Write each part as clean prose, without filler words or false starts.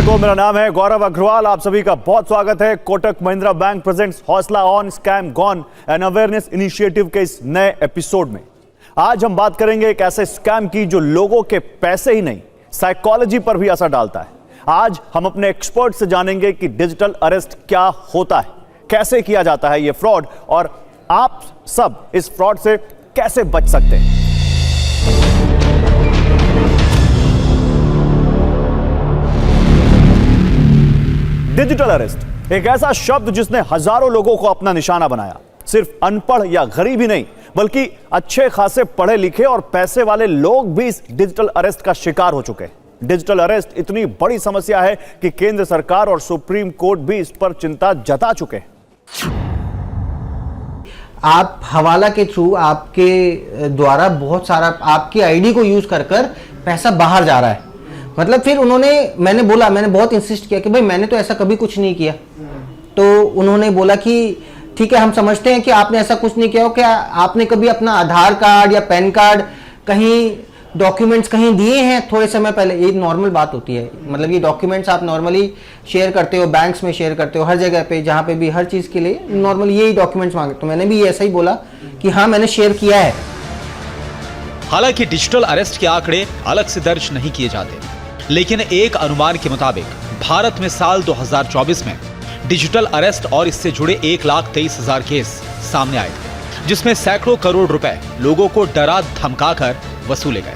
दर्शकों, मेरा नाम है गौरव अग्रवाल। आप सभी का बहुत स्वागत है। कोटक महिंद्रा बैंक प्रेजेंट्स हौसला on scam gone and awareness initiative के इस नए एपिसोड में आज हम बात करेंगे एक ऐसे स्कैम की जो लोगों के पैसे ही नहीं, साइकोलॉजी पर भी असर डालता है। आज हम अपने एक्सपर्ट से जानेंगे कि डिजिटल अरेस्ट क्या होता है, कैसे किया जाता है ये फ्रॉड, और आप सब इस फ्रॉड से कैसे बच सकते हैं। डिजिटल अरेस्ट एक ऐसा शब्द जिसने हजारों लोगों को अपना निशाना बनाया। सिर्फ अनपढ़ या गरीब ही नहीं, बल्कि अच्छे खासे पढ़े लिखे और पैसे वाले लोग भी इस डिजिटल अरेस्ट का शिकार हो चुके हैं। डिजिटल अरेस्ट इतनी बड़ी समस्या है कि केंद्र सरकार और सुप्रीम कोर्ट भी इस पर चिंता जता चुके हैं। आप हवाला के थ्रू आपके द्वारा बहुत सारा आपकी आईडी को यूज कर पैसा बाहर जा रहा है। मतलब फिर मैंने बहुत इंसिस्ट किया कि भाई मैंने तो ऐसा कभी कुछ नहीं किया। तो उन्होंने बोला कि ठीक है, हम समझते हैं कि आपने ऐसा कुछ नहीं किया हो। क्या आपने कभी अपना आधार कार्ड या पैन कार्ड कहीं डॉक्यूमेंट्स कहीं दिए हैं थोड़े समय पहले? ये नॉर्मल बात होती है। मतलब ये डॉक्यूमेंट्स आप नॉर्मली शेयर करते हो, बैंक्स में शेयर करते हो, हर जगह पे जहाँ पे भी हर चीज़ के लिए नॉर्मली यही डॉक्यूमेंट्स मांगते। तो मैंने भी ऐसा ही बोला कि हाँ, मैंने शेयर किया है। हालांकि डिजिटल अरेस्ट के आंकड़े अलग से दर्ज नहीं किए जाते, लेकिन एक अनुमान के मुताबिक भारत में साल 2024 में डिजिटल अरेस्ट और इससे जुड़े 1,23,000 केस सामने आए थे, जिसमें सैकड़ों करोड़ रुपए लोगों को डरा धमकाकर वसूले गए।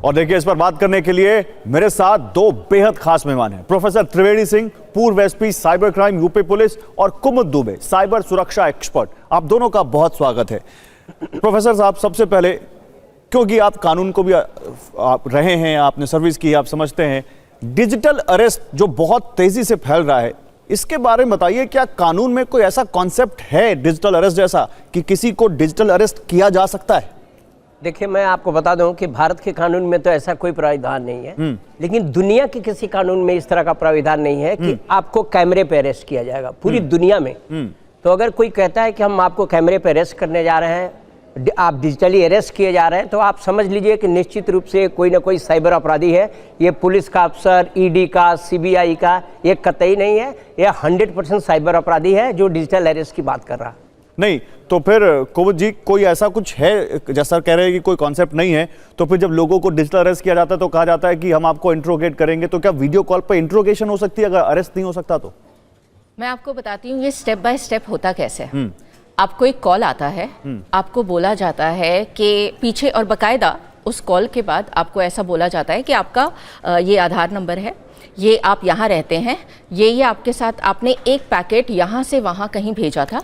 और देखिए, इस पर बात करने के लिए मेरे साथ दो बेहद खास मेहमान हैं। प्रोफेसर त्रिवेणी सिंह, पूर्व SP cyber crime UP police, और कुमुद दुबे, साइबर सुरक्षा एक्सपर्ट। आप दोनों का बहुत स्वागत है। प्रोफेसर साहब, सबसे पहले, क्योंकि आप कानून को भी आप रहे हैं, आपने सर्विस की, आप समझते हैं डिजिटल अरेस्ट जो बहुत तेजी से फैल रहा है, इसके बारे में बताइए। क्या कानून में कोई ऐसा कॉन्सेप्ट है डिजिटल अरेस्ट जैसा कि किसी को डिजिटल अरेस्ट किया जा सकता है? देखिए, मैं आपको बता दूं कि भारत के कानून में तो ऐसा कोई प्राविधान नहीं है, लेकिन दुनिया के किसी कानून में इस तरह का प्राविधान नहीं है कि आपको कैमरे पे अरेस्ट किया जाएगा पूरी दुनिया में। तो अगर कोई कहता है कि हम आपको कैमरे पे अरेस्ट करने जा रहे हैं, आप डिजिटली अरेस्ट किए जा रहे हैं, तो आप समझ लीजिए कि निश्चित रूप से कोई ना कोई साइबर अपराधी है। ये पुलिस का अफसर, ईडी का, सीबीआई का, ये कतई नहीं है। ये 100% साइबर अपराधी है जो डिजिटल अरेस्ट की बात कर रहा है। नहीं तो फिर कुमुद जी, कोई ऐसा कुछ है, जैसा कह रहे हैं कि कोई कॉन्सेप्ट नहीं है, तो फिर जब लोगों को डिजिटल अरेस्ट किया जाता है तो कहा जाता है कि हम आपको इंट्रोगेट करेंगे, तो क्या वीडियो कॉल पर इंट्रोगेशन हो सकती है अगर अरेस्ट नहीं हो सकता? तो मैं आपको बताती हूँ ये स्टेप बाय स्टेप होता कैसे है। आपको एक कॉल आता है, आपको बोला जाता है कि पीछे, और बकायदा उस कॉल के बाद आपको ऐसा बोला जाता है कि आपका ये आधार नंबर है, ये आप यहाँ रहते हैं, ये आपके साथ आपने एक पैकेट यहाँ से वहाँ कहीं भेजा था,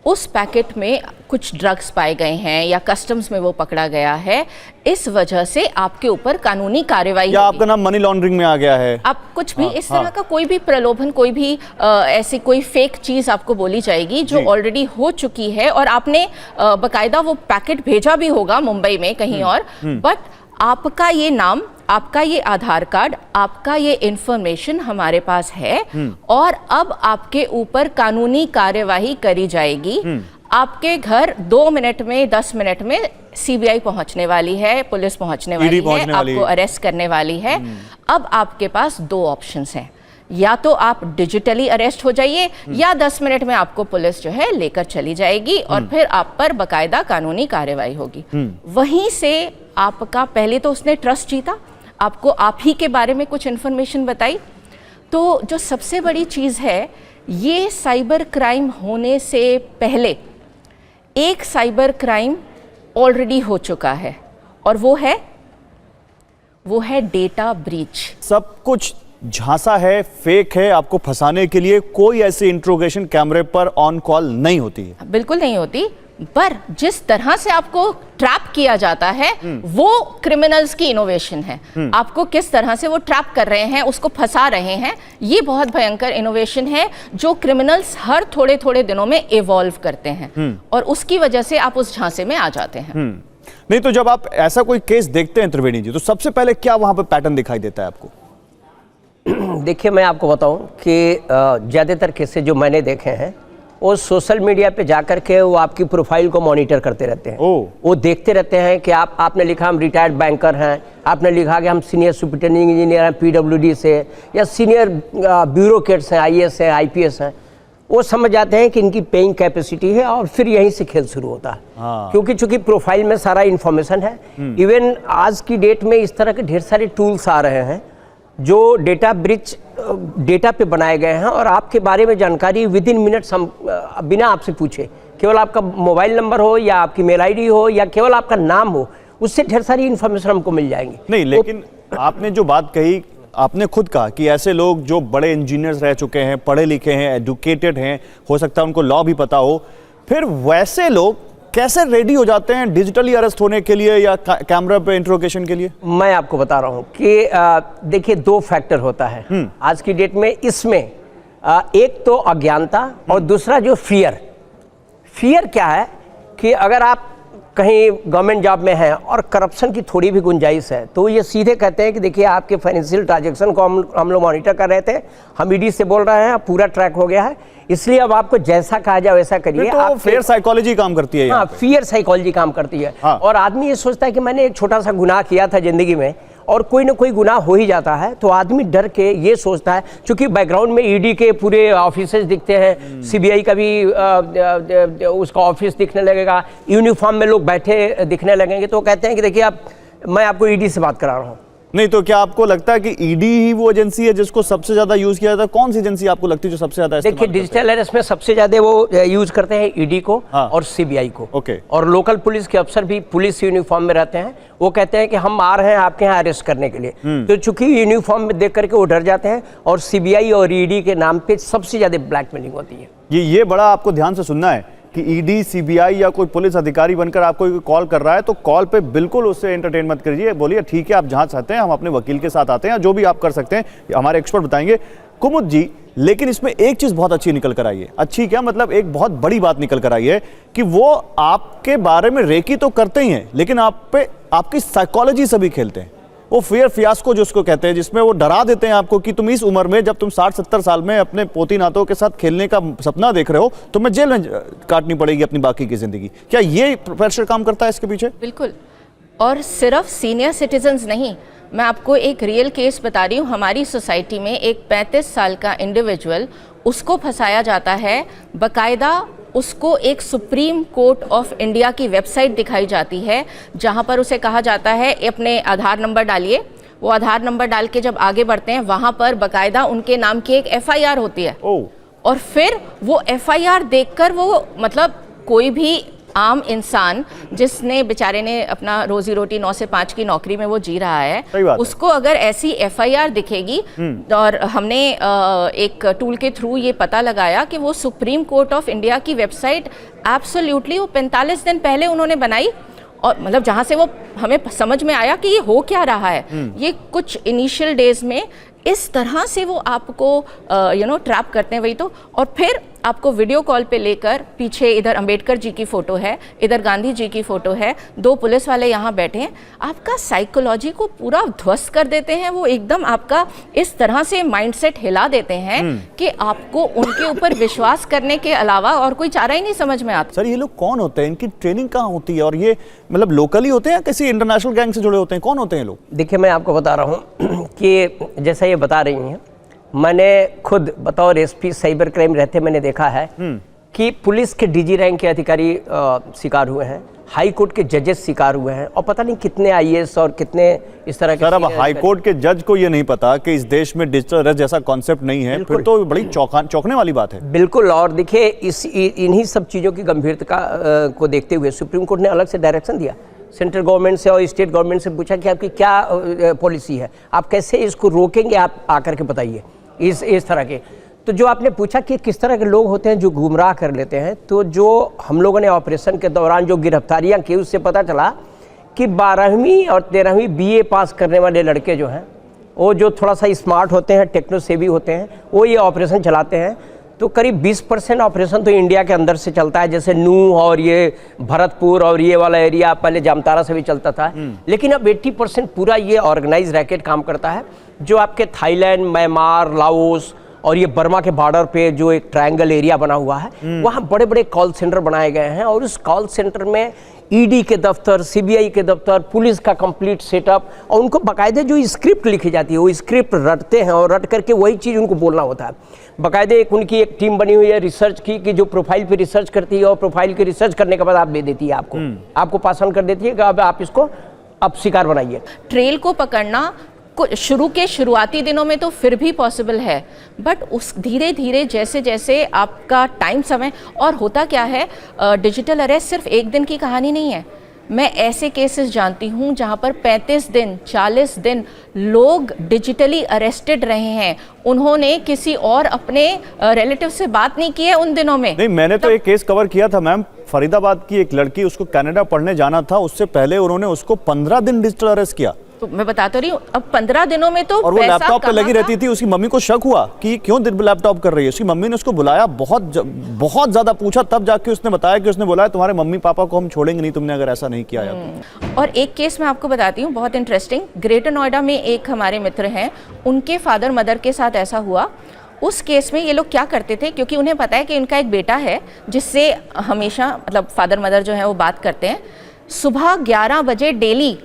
उस पैकेट में कुछ ड्रग्स पाए गए हैं या कस्टम्स में वो पकड़ा गया है, इस वजह से आपके ऊपर कानूनी कार्यवाही, या आपका नाम मनी लॉन्ड्रिंग में आ गया है, आप कुछ भी इस तरह का कोई भी प्रलोभन, कोई भी ऐसी कोई फेक चीज आपको बोली जाएगी जो ऑलरेडी हो चुकी है, और आपने बकायदा वो पैकेट भेजा भी होगा मुंबई में कहीं और, बट आपका ये नाम, आपका ये आधार कार्ड, आपका ये इंफॉर्मेशन हमारे पास है, और अब आपके ऊपर कानूनी कार्यवाही करी जाएगी। आपके घर 2 मिनट में, 10 मिनट में सीबीआई पहुंचने वाली है, पुलिस पहुंचने वाली है, आपको अरेस्ट करने वाली है। अब आपके पास 2 ऑप्शंस हैं, या तो आप डिजिटली अरेस्ट हो जाइए, या 10 मिनट में आपको पुलिस जो है लेकर चली जाएगी और फिर आप पर बकायदा कानूनी कार्यवाही होगी। वहीं से आपका, पहले तो उसने ट्रस्ट जीता, आपको आप ही के बारे में कुछ इन्फॉर्मेशन बताई। तो जो सबसे बड़ी चीज़ है, ये साइबर क्राइम होने से पहले एक साइबर क्राइम ऑलरेडी हो चुका है, और वो है डेटा ब्रीच। सब कुछ झांसा है, फेक है, आपको फंसाने के लिए कोई ऐसी इंट्रोगेशन कैमरे पर ऑन कॉल नहीं होती है। बिल्कुल नहीं होती, पर जिस तरह से आपको ट्रैप किया जाता है वो क्रिमिनल्स की इनोवेशन है। आपको किस तरह से वो ट्रैप कर रहे हैं, उसको फंसा रहे हैं, ये बहुत भयंकर इनोवेशन है जो क्रिमिनल्स हर थोड़े थोड़े दिनों में इवॉल्व करते हैं, और उसकी वजह से आप उस झांसे में आ जाते हैं। नहीं तो जब आप ऐसा कोई केस देखते हैं त्रिवेणी जी, तो सबसे पहले क्या वहां पर पैटर्न दिखाई देता है आपको? देखिए, मैं आपको बताऊं कि ज़्यादातर केसेस जो मैंने देखे हैं वो सोशल मीडिया पे जाकर के वो आपकी प्रोफाइल को मॉनिटर करते रहते हैं। वो देखते रहते हैं कि आपने लिखा हम रिटायर्ड बैंकर हैं, आपने लिखा कि हम सीनियर सुपरिटेंडिंग इंजीनियर हैं पीडब्ल्यूडी से, या सीनियर ब्यूरोक्रेट्स हैं, आईएएस हैं, आईपीएस हैं। वो समझ जाते हैं कि इनकी पेइंग कैपेसिटी है और फिर यहीं से खेल शुरू होता है। क्योंकि चूंकि प्रोफाइल में सारा इन्फॉर्मेशन है। इवन आज की डेट में इस तरह के ढेर सारे टूल्स आ रहे हैं जो डेटा ब्रिच डेटा पे बनाए गए हैं और आपके बारे में जानकारी विद इन मिनट्स हम बिना आपसे पूछे, केवल आपका मोबाइल नंबर हो या आपकी मेल आईडी हो या केवल आपका नाम हो, उससे ढेर सारी इन्फॉर्मेशन हमको मिल जाएंगी। नहीं, लेकिन आपने जो बात कही, आपने खुद कहा कि ऐसे लोग जो बड़े इंजीनियर्स रह चुके हैं, पढ़े लिखे हैं, एजुकेटेड हैं, हो सकता है उनको लॉ भी पता हो, फिर वैसे लोग कैसे रेडी हो जाते हैं डिजिटली अरेस्ट होने के लिए या कैमरा पे इंट्रोगेशन के लिए? मैं आपको बता रहा हूं कि देखिए 2 फैक्टर होता है आज की डेट में। इसमें एक तो अज्ञानता और दूसरा जो फियर क्या है कि अगर आप कहीं गवर्नमेंट जॉब में हैं और करप्शन की थोड़ी भी गुंजाइश है तो ये सीधे कहते हैं कि देखिए आपके फाइनेंशियल ट्रांजैक्शन को हम लोग मॉनिटर कर रहे थे, हम ईडी से बोल रहे हैं, पूरा ट्रैक हो गया है, इसलिए अब आपको जैसा कहा जाए वैसा करिए। तो फियर साइकोलॉजी काम करती है। हाँ, फियर साइकोलॉजी काम करती है। हाँ। और आदमी ये सोचता है कि मैंने एक छोटा सा गुनाह किया था जिंदगी में और कोई ना कोई गुनाह हो ही जाता है, तो आदमी डर के ये सोचता है, क्योंकि बैकग्राउंड में ईडी के पूरे ऑफिसेज दिखते हैं, सीबीआई का भी उसका ऑफिस दिखने लगेगा, यूनिफॉर्म में लोग बैठे दिखने लगेंगे, तो कहते हैं कि देखिए मैं आपको ईडी से बात करा रहा हूँ। नहीं तो क्या आपको लगता है कि ईडी ही वो एजेंसी है जिसको सबसे ज्यादा यूज किया जाता है? कौन सी एजेंसी आपको लगती है जो सबसे ज्यादा इस्तेमाल देखिए डिजिटल अरेस्ट में सबसे ज्यादा वो यूज करते हैं ईडी को और सीबीआई को। ओके। और लोकल पुलिस के अफसर भी पुलिस यूनिफॉर्म में रहते हैं, वो कहते हैं कि हम आ रहे हैं आपके यहाँ अरेस्ट करने के लिए, तो चूंकि यूनिफॉर्म में देख करके वो डर जाते हैं और सीबीआई और ईडी के नाम पे सबसे ज्यादा ब्लैकमेलिंग होती है। ये बड़ा आपको ध्यान से सुनना है कि ईडी, सीबीआई या कोई पुलिस अधिकारी बनकर आपको कॉल कर रहा है तो कॉल पे बिल्कुल उससे एंटरटेन मत करिए, बोलिए ठीक है आप जहां चाहते हैं हम अपने वकील के साथ आते हैं, जो भी आप कर सकते हैं हमारे एक्सपर्ट बताएंगे। कुमुद जी, लेकिन इसमें एक चीज बहुत अच्छी निकल कर आई है। अच्छी क्या मतलब, एक बहुत बड़ी बात निकल कर आई है कि वो आपके बारे में रेकी तो करते ही हैं लेकिन आप पे आपकी साइकोलॉजी से भी खेलते हैं। वो फियर फियास्को जो उसको कहते हैं, जिसमें वो डरा देते हैं आपको कि तुम इस उम्र में, जब तुम 60-70 साल में अपने पोती नातों के साथ खेलने का सपना देख रहे हो, तुम्हें जेल में काटनी पड़ेगी अपनी बाकी की जिंदगी। क्या ये प्रेशर काम करता है इसके पीछे? बिल्कुल। और सिर्फ सीनियर सिटीजन्स नहीं, मैं आपको एक रियल केस बता रही हूँ। हमारी सोसाइटी में एक 35 साल का इंडिविजुअल, उसको फंसाया जाता है, बकायदा उसको एक सुप्रीम कोर्ट ऑफ इंडिया की वेबसाइट दिखाई जाती है जहां पर उसे कहा जाता है अपने आधार नंबर डालिए। वो आधार नंबर डाल के जब आगे बढ़ते हैं वहां पर बकायदा उनके नाम की एक एफआईआर होती है। और फिर वो एफआईआर देखकर वो मतलब कोई भी आम इंसान जिसने बेचारे ने अपना रोजी रोटी 9 से 5 की नौकरी में वो जी रहा है, उसको अगर ऐसी एफआईआर दिखेगी, और हमने एक टूल के थ्रू ये पता लगाया कि वो सुप्रीम कोर्ट ऑफ इंडिया की वेबसाइट एब्सोल्युटली वो 45 दिन पहले उन्होंने बनाई, और मतलब जहां से वो हमें समझ में आया कि ये हो क्या रहा है। ये कुछ इनिशियल डेज में इस तरह से वो आपको ट्रैप करते हैं, वही तो। और फिर आपको वीडियो कॉल पे लेकर, पीछे इधर अंबेडकर जी की फोटो है, इधर गांधी जी की फोटो है, 2 पुलिस वाले यहाँ बैठे हैं, आपका साइकोलॉजी को पूरा ध्वस्त कर देते हैं। वो एकदम आपका इस तरह से माइंडसेट हिला देते हैं कि आपको उनके ऊपर विश्वास करने के अलावा और कोई चारा ही नहीं समझ में आता। सर ये लोग कौन होते हैं, इनकी ट्रेनिंग कहाँ होती है, और ये मतलब लोकली होते हैं किसी इंटरनेशनल गैंग से जुड़े होते हैं, कौन होते हैं लोग? देखिए मैं आपको बता रहा हूँ कि जैसा ये बता रही हैं, मैंने खुद बतौर एसपी साइबर क्राइम रहते मैंने देखा है कि पुलिस के डीजी रैंक के अधिकारी शिकार हुए हैं, हाई कोर्ट के जजेस शिकार हुए हैं, और पता नहीं कितने आईएएस और कितने इस तरह के। सर अब हाई कोर्ट के जज को ये नहीं पता कि इस देश में डिजिटल अरेस्ट जैसा कॉन्सेप्ट नहीं है, फिर तो बड़ी चौंकने वाली बात है। बिल्कुल। और देखिए इन्हीं सब चीज़ों की गंभीरता को देखते हुए सुप्रीम कोर्ट ने अलग से डायरेक्शन दिया, सेंट्रल गवर्नमेंट से और स्टेट गवर्नमेंट से पूछा कि आपकी क्या पॉलिसी है, आप कैसे इसको रोकेंगे, आप आकर के बताइए इस तरह के। तो जो आपने पूछा कि किस तरह के लोग होते हैं जो गुमराह कर लेते हैं, तो जो हम लोगों ने ऑपरेशन के दौरान जो गिरफ्तारियां की उससे पता चला कि 12वीं और 13वीं बीए पास करने वाले लड़के जो हैं, वो जो थोड़ा सा स्मार्ट होते हैं, टेक्नो सेवी होते हैं, वो ये ऑपरेशन चलाते हैं। तो करीब 20% ऑपरेशन तो इंडिया के अंदर से चलता है, जैसे नूह और ये भरतपुर और ये वाला एरिया पहले जामतारा से भी चलता था, लेकिन अब 80% पूरा ये ऑर्गेनाइज रैकेट काम करता है, जो आपके थाईलैंड, म्यांमार, लाओस और ये बर्मा के बॉर्डर पे जो एक ट्रायंगल एरिया बना हुआ है, वहाँ बड़े बड़े कॉल सेंटर बनाए गए हैं और उस कॉल सेंटर में ईडी के दफ्तर, सीबीआई के दफ्तर, पुलिस का कंप्लीट सेटअप, और उनको बाकायदे जो स्क्रिप्ट लिखी जाती है वो स्क्रिप्ट रटते हैं और रट करके वही चीज़ उनको बोलना होता है। बाकायदे उनकी एक टीम बनी हुई है रिसर्च की कि जो प्रोफाइल पे रिसर्च करती है और प्रोफाइल की रिसर्च करने के बाद आप दे देती है, आपको पास ऑन कर देती है कि अब आप इसको अब शिकार बनाइए। ट्रेल को पकड़ना शुरू के शुरुआती दिनों में तो फिर भी पॉसिबल है, बट उस धीरे धीरे जैसे जैसे आपका टाइम समय, और होता क्या है, डिजिटल अरेस्ट सिर्फ एक दिन की कहानी नहीं है। मैं ऐसे केसेस जानती हूँ जहाँ पर 35 दिन 40 दिन लोग डिजिटली अरेस्टेड रहे हैं, उन्होंने किसी और अपने रिलेटिव से बात नहीं की है उन दिनों में। नहीं, मैंने तो एक केस कवर किया था मैम, फरीदाबाद की एक लड़की, उसको कनाडा पढ़ने जाना था, उससे पहले उन्होंने उसको 15 दिन डिजिटल अरेस्ट किया। तो मैं बताता रही हूँ, अब 15 दिनों में तो और वो पैसा लैपटॉप पे लगी कहाँ रहती थी। उसकी मम्मी को शक हुआ कि क्यों दिन लैपटॉप कर रही है। उसकी मम्मी ने उसको बुलाया, बहुत ज्यादा पूछा, तब जाके उसने बताया कि उसने बोला है तुम्हारे मम्मी पापा को हम छोड़ेंगे नहीं तुमने अगर ऐसा नहीं किया है। और एक केस मैं आपको बताती हूँ बहुत इंटरेस्टिंग। ग्रेटर नोएडा में एक हमारे मित्र हैं, उनके फादर मदर के साथ ऐसा हुआ। उस केस में ये लोग क्या करते थे, क्योंकि उन्हें पता है कि इनका एक बेटा है जिससे हमेशा मतलब फादर मदर जो है वो बात करते हैं। सुबह 11 बजे डेली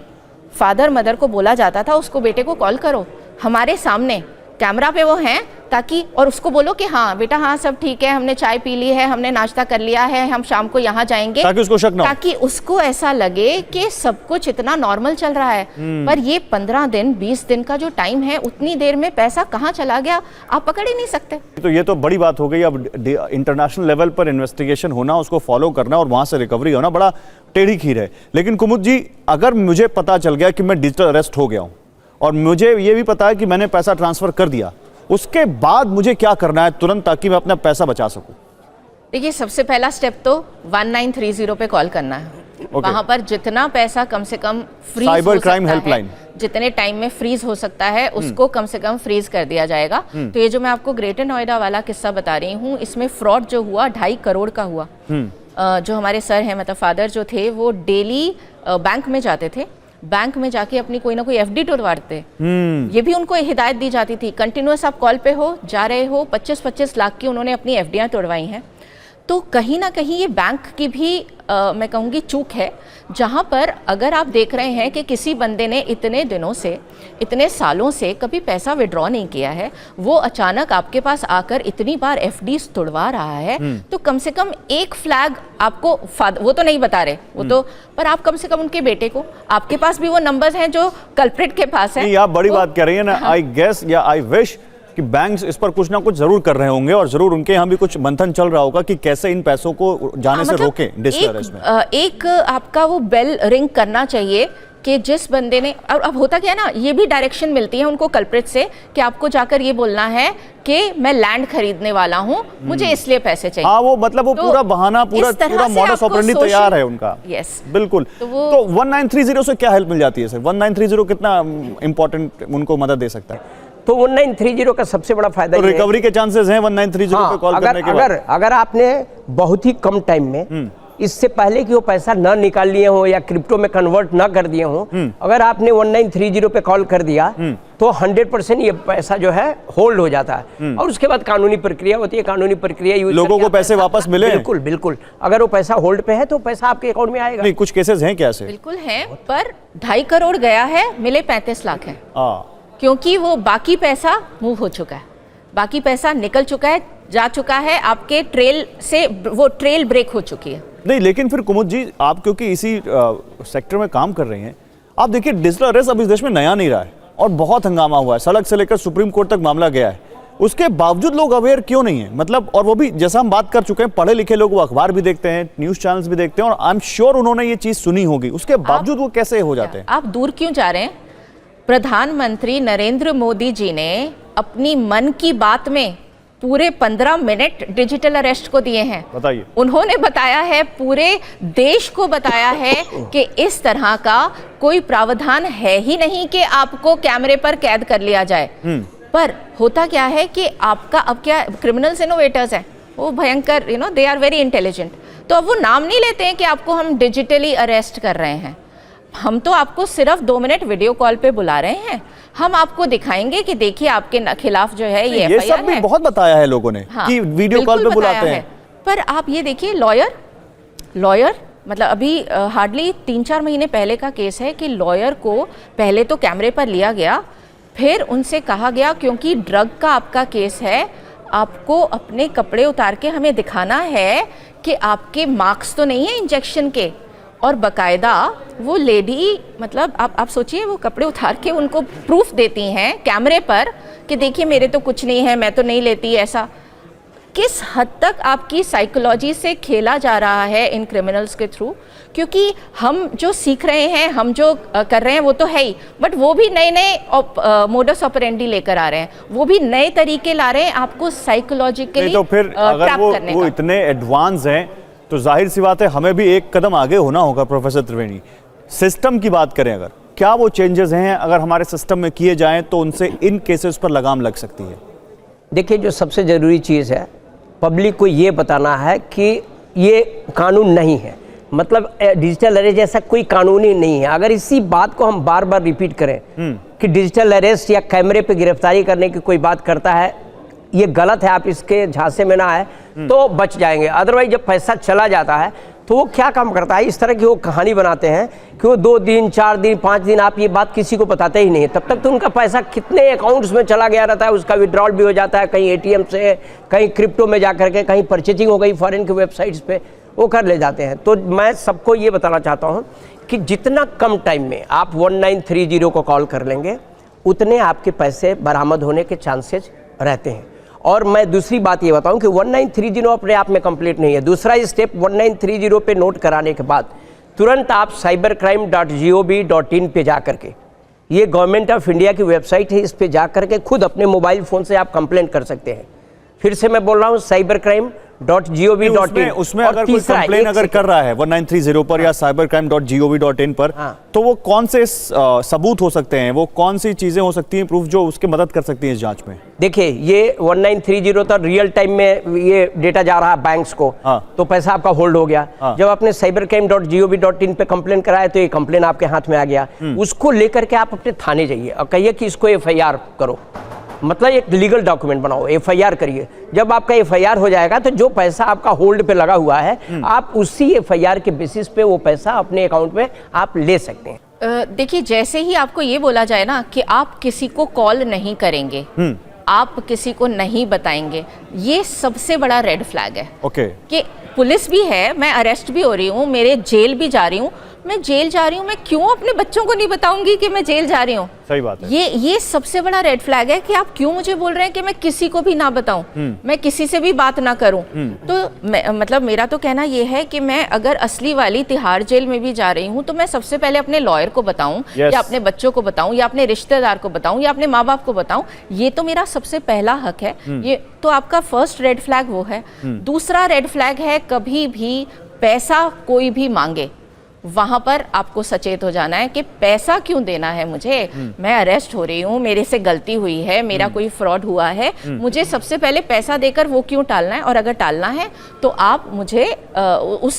फादर मदर को बोला जाता था उसको बेटे को कॉल करो, हमारे सामने कैमरा पे वो हैं, ताकि और उसको बोलो कि हाँ बेटा हाँ सब ठीक है, हमने चाय पी ली है, हमने नाश्ता कर लिया है, हम शाम को यहाँ जाएंगे, ताकि उसको शक ना हो, ताकि उसको ऐसा लगे कि सब कुछ इतना नॉर्मल चल रहा है। पर ये 15 दिन 20 दिन का जो टाइम है, उतनी देर में पैसा कहाँ चला गया आप पकड़ ही नहीं सकते। तो ये तो बड़ी बात हो गई। अब इंटरनेशनल लेवल पर इन्वेस्टिगेशन होना, उसको फॉलो करना और वहां से रिकवरी होना बड़ा टेढ़ी खीर है। लेकिन कुमुद जी, अगर मुझे पता चल गया कि मैं डिजिटल अरेस्ट हो गया हूं और मुझे ये भी पता है कि मैंने पैसा ट्रांसफर कर दिया, उसके बाद मुझे क्या करना है तुरंत, ताकि मैं अपना पैसा बचा सकूं? देखिए, सबसे पहला स्टेप तो 1930 पे कॉल करना है। वहां पर जितना पैसा कम से कम फ्रीज साइबर हो क्राइम सकता हेल्पलाइन, है, जितने टाइम में फ्रीज हो सकता है उसको कम से कम फ्रीज कर दिया जाएगा। तो ये जो मैं आपको ग्रेटर नोएडा वाला किस्सा बता रही हूँ, इसमें फ्रॉड जो हुआ 2.5 करोड़ का हुआ। जो हमारे सर हैं, मतलब फादर जो थे, वो डेली बैंक में जाते थे, बैंक में जाके अपनी कोई ना कोई एफडी तोड़वाते। ये भी उनको हिदायत दी जाती थी, कंटिन्यूअस आप कॉल पे हो, जा रहे हो, 25-25 लाख की उन्होंने अपनी एफडियां तोड़वाई हैं। तो कहीं ना कहीं ये बैंक की भी मैं कहूँगी चूक है, जहाँ पर अगर आप देख रहे हैं कि किसी बंदे ने इतने दिनों से, इतने सालों से कभी पैसा विड्रॉ नहीं किया है, वो अचानक आपके पास आकर इतनी बार एफडीज तोड़वा रहा है, तो कम से कम एक फ्लैग आपको, वो तो नहीं बता रहे वो तो, पर आप कम से कम उनके बेटे को, आपके पास भी वो नंबर्स हैं जो कल्प्रिट के पास है। आप बड़ी बात कह रही है ना। आई गेस या आई विश कि बैंक्स इस पर कुछ ना कुछ जरूर कर रहे होंगे और जरूर उनके यहाँ भी कुछ मंथन चल रहा होगा कि कैसे इन पैसों को जाने से रोकें डिजिटल अरेस्ट में। एक आपका वो बेल रिंग करना चाहिए कि जिस बंदे ने, और अब होता क्या है ना, ये भी डायरेक्शन मिलती है उनको कल्प्रिट से कि आपको जाकर ये बोलना है कि मैं लैंड खरीदने वाला हूँ, मुझे इसलिए पैसे चाहिए। हाँ, वो मतलब वो पूरा बहाना, पूरा मॉडस ऑपरेंडी तैयार है उनका। यस, बिल्कुल। तो 1930 से क्या हेल्प मिल जाती है सर? 1930 कितना इंपॉर्टेंट उनको मदद दे सकता है? तो 1930 का सबसे बड़ा फायदा तो रिकवरी के चांसेस हैं 1930 पे कॉल करने के बाद? अगर आपने बहुत ही कम टाइम में, इससे पहले कि वो पैसा न निकाल लिए हो या क्रिप्टो में कन्वर्ट न कर दिए हो, अगर आपने 1930 पे कॉल कर दिया तो 100% ये पैसा जो है होल्ड हो जाता है और उसके बाद कानूनी प्रक्रिया होती है। कानूनी प्रक्रिया यूज लोगों को पैसे वापस मिले? बिल्कुल बिल्कुल। अगर वो पैसा होल्ड पे है तो पैसा आपके अकाउंट में आएगा। नहीं, कुछ केसेस हैं क्या ऐसे? बिल्कुल हैं, पर 2.5 करोड़ गया है, मिले 35 लाख है, क्योंकि वो बाकी पैसा मूव हो चुका है, बाकी पैसा निकल चुका है, जा चुका है आपके ट्रेल से, वो ट्रेल ब्रेक हो चुकी है। नहीं, लेकिन फिर कुमुद जी, आप क्योंकि इसी सेक्टर में काम कर रहे हैं, आप देखिए डिजिटल अरेस्ट अब इस देश में नया नहीं रहा है और बहुत हंगामा हुआ है, सड़क से लेकर सुप्रीम कोर्ट तक मामला गया है। उसके बावजूद लोग अवेयर क्यों नहीं है? मतलब, और वो भी जैसा हम बात कर चुके हैं, पढ़े लिखे लोग, वो अखबार भी देखते हैं, न्यूज चैनल्स भी देखते हैं, और आई एम श्योर उन्होंने ये चीज सुनी होगी, उसके बावजूद वो कैसे हो जाते हैं? आप दूर क्यों जा रहे हैं? प्रधानमंत्री नरेंद्र मोदी जी ने अपनी मन की बात में पूरे 15 मिनट डिजिटल अरेस्ट को दिए हैं। बताइए। उन्होंने बताया है, पूरे देश को बताया है कि इस तरह का कोई प्रावधान है ही नहीं कि आपको कैमरे पर कैद कर लिया जाए। पर होता क्या है कि आपका, अब क्या क्रिमिनल्स इनोवेटर्स हैं, वो भयंकर, दे आर वेरी इंटेलिजेंट, तो अब वो नाम नहीं लेते हैं कि आपको हम डिजिटली अरेस्ट कर रहे हैं, हम तो आपको सिर्फ 2 मिनट वीडियो कॉल पे बुला रहे हैं, हम आपको दिखाएंगे कि देखिए आपके खिलाफ जो है ये ये एफआईआर सब भी है। बहुत बताया है लोगों ने हाँ, कि वीडियो कॉल बिल्कुल पे बताया बुलाते है। हैं। पर आप ये देखिए लॉयर मतलब अभी हार्डली 3-4 महीने पहले का केस है कि लॉयर को पहले तो कैमरे पर लिया गया, फिर उनसे कहा गया क्योंकि ड्रग का आपका केस है, आपको अपने कपड़े उतार के हमें दिखाना है कि आपके मार्क्स तो नहीं है इंजेक्शन के। और बकायदा वो लेडी मतलब आप सोचिए वो कपड़े उतार के उनको प्रूफ देती हैं कैमरे पर कि देखिए मेरे तो कुछ नहीं है, मैं तो नहीं लेती ऐसा। किस हद तक आपकी साइकोलॉजी से खेला जा रहा है इन क्रिमिनल्स के थ्रू, क्योंकि हम जो सीख रहे हैं, हम जो कर रहे हैं वो तो है ही, बट वो भी नए नए मोडस ऑपरेंडी लेकर आ रहे हैं, वो भी नए तरीके ला रहे हैं आपको साइकोलॉजिकली तो फिर अगर ट्रैप करने वो का। इतने एडवांस हैं तो जाहिर सी बात है हमें भी एक कदम आगे होना होगा। प्रोफेसर त्रिवेणी, सिस्टम की बात करें अगर, क्या वो चेंजेस हैं अगर हमारे सिस्टम में किए जाएं तो उनसे इन केसेस पर लगाम लग सकती है? देखिए, जो सबसे ज़रूरी चीज़ है पब्लिक को ये बताना है कि ये कानून नहीं है, मतलब डिजिटल अरेस्ट जैसा कोई कानून ही नहीं है। अगर इसी बात को हम बार बार रिपीट करें कि डिजिटल अरेस्ट या कैमरे पे गिरफ्तारी करने की कोई बात करता है, ये गलत है, आप इसके झांसे में ना आए तो बच जाएंगे। अदरवाइज जब पैसा चला जाता है तो वो क्या काम करता है, इस तरह की वो कहानी बनाते हैं कि वो 2 दिन 4 दिन 5 दिन आप ये बात किसी को बताते ही नहीं, तब तक तो उनका पैसा कितने अकाउंट्स में चला गया रहता है, उसका विड्रॉल भी हो जाता है, कहीं एटीएम से, कहीं क्रिप्टो में जा करके, कहीं परचेजिंग हो गई फॉरेन की वेबसाइट्स पे, वो कर ले जाते हैं। तो मैं सबको ये बताना चाहता हूँ कि जितना कम टाइम में आप 1930 को कॉल कर लेंगे उतने आपके पैसे बरामद होने के चांसेस रहते हैं। और मैं दूसरी बात ये बताऊं कि 1930 अपने आप में कंप्लीट नहीं है। दूसरा स्टेप 1930 पे नोट कराने के बाद तुरंत आप cybercrime.gov.in पे जा करके, ये गवर्नमेंट ऑफ इंडिया की वेबसाइट है, इस पे जा करके खुद अपने मोबाइल फ़ोन से आप कंप्लेंट कर सकते हैं। फिर से मैं बोल रहा हूँ cybercrime.gov.in। उसमें अगर कोई कंप्लेन अगर कर रहा है 1930 पर या cybercrime.gov.in पर, तो वो कौन से सबूत हो सकते हैं, वो कौन सी चीजें हो सकती हैं प्रूफ जो उसके मदद कर सकती हैं इस जांच में? देखिए, ये 1930 तो रियल टाइम में ये डेटा जा रहा है बैंक्स को, तो पैसा आपका होल्ड हो गया। जब आपने cybercrime.gov.in पे कंप्लेन कराया तो ये कंप्लेन आपके हाथ में आ गया, उसको लेकर के आप अपने थाने जाइए और कहिए कि इसको FIR करो, मतलब एक लीगल डॉक्यूमेंट बनाओ, FIR करिए। जब आपका FIR हो जाएगा तो जो पैसा आपका होल्ड पे लगा हुआ है, आप उसी FIR के बेसिस पे वो पैसा अपने अकाउंट में आप ले सकते हैं। देखिए, जैसे ही आपको ये बोला जाए ना कि आप किसी को कॉल नहीं करेंगे, आप किसी को नहीं बताएंगे, ये सबसे बड़ा रेड फ्लैग है। ओके। कि पुलिस भी है, मैं अरेस्ट भी हो रही हूँ, मेरे जेल भी जा रही हूँ, मैं जेल जा रही हूँ, मैं क्यों अपने बच्चों को नहीं बताऊंगी कि मैं जेल जा रही हूँ? सही बात है। ये सबसे बड़ा रेड फ्लैग है कि आप क्यों मुझे बोल रहे हैं कि मैं किसी को भी ना बताऊं, मैं किसी से भी बात ना करूं। तो मतलब मेरा तो कहना ये है कि मैं अगर असली वाली तिहाड़ जेल में भी जा रही हूं तो मैं सबसे पहले अपने लॉयर को बताऊं, या अपने बच्चों को बताऊं, या अपने रिश्तेदार को बताऊं, या अपने माँ बाप को बताऊं। ये तो मेरा सबसे पहला हक है। ये तो आपका फर्स्ट रेड फ्लैग वो है। दूसरा रेड फ्लैग है, कभी भी पैसा कोई भी मांगे, वहां पर आपको सचेत हो जाना है कि पैसा क्यों देना है मुझे, मैं अरेस्ट हो रही हूँ, मेरे से गलती हुई है, मेरा कोई फ्रॉड हुआ है, मुझे सबसे पहले पैसा देकर वो क्यों टालना है? और अगर टालना है तो आप मुझे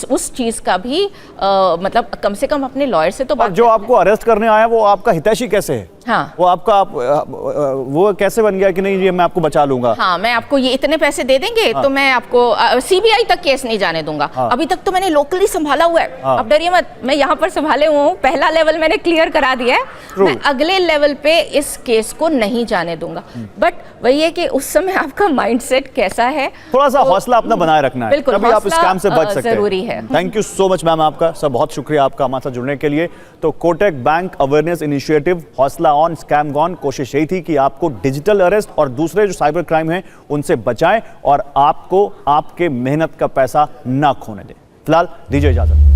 उस चीज का भी मतलब कम से कम अपने लॉयर से तो बात। जो आपको अरेस्ट करने आया वो आपका हितैषी कैसे है? हाँ, वो आपका वो कैसे बन गया कि नहीं ये मैं आपको बचा लूंगा? हाँ, मैं आपको ये इतने पैसे दे देंगे तो मैं आपको CBI तक केस नहीं जाने दूंगा। अभी तक तो मैंने लोकली संभाला हुआ है, अब डरिए मत, मैं यहाँ पर संभाले हुआ हूँ, पहला लेवल मैंने क्लियर करा दिया है, मैं अगले लेवल पे इस केस को नहीं जाने दूंगा। बट वही है कि उस समय आपका माइंडसेट कैसा है, थोड़ा सा हौसला अपना बनाए रखना है, बिल्कुल, तभी आप इस काम से बच सकते हैं। जरूरी है। Thank you so much ma'am, आपका सब बहुत शुक्रिया आपका हमारे साथ जुड़ने के लिए। तो कोटक बैंक अवेयरनेस इनिशिएटिव हौसला ऑन स्कैम गॉन, कोशिश यही थी कि आपको डिजिटल अरेस्ट और दूसरे जो साइबर क्राइम हैं उनसे बचाएं और आपको आपके मेहनत का पैसा ना खोने दें। फिलहाल दीजिए इजाजत।